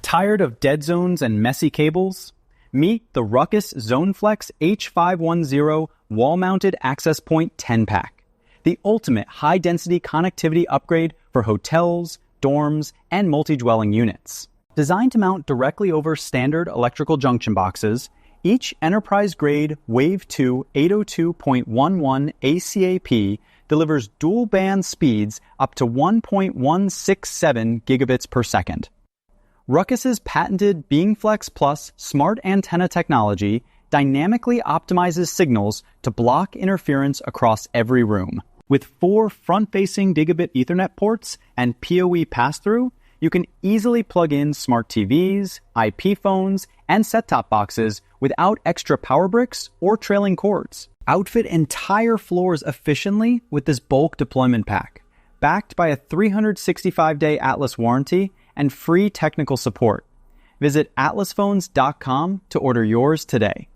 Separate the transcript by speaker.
Speaker 1: Tired of dead zones and messy cables? Meet the Ruckus ZoneFlex H510 wall-mounted access point 10-pack, the ultimate high-density connectivity upgrade for hotels, dorms, and multi-dwelling units. Designed to mount directly over standard electrical junction boxes, each enterprise-grade Wave 2 802.11 ACAP delivers dual-band speeds up to 1.167 gigabits per second. Ruckus's patented BeamFlex Plus smart antenna technology dynamically optimizes signals to block interference across every room. With 4 front-facing Gigabit Ethernet ports and PoE pass-through, you can easily plug in smart TVs, IP phones, and set-top boxes without extra power bricks or trailing cords. Outfit entire floors efficiently with this bulk deployment pack, backed by a 365-day Atlas warranty and free technical support. Visit atlasphones.com to order yours today.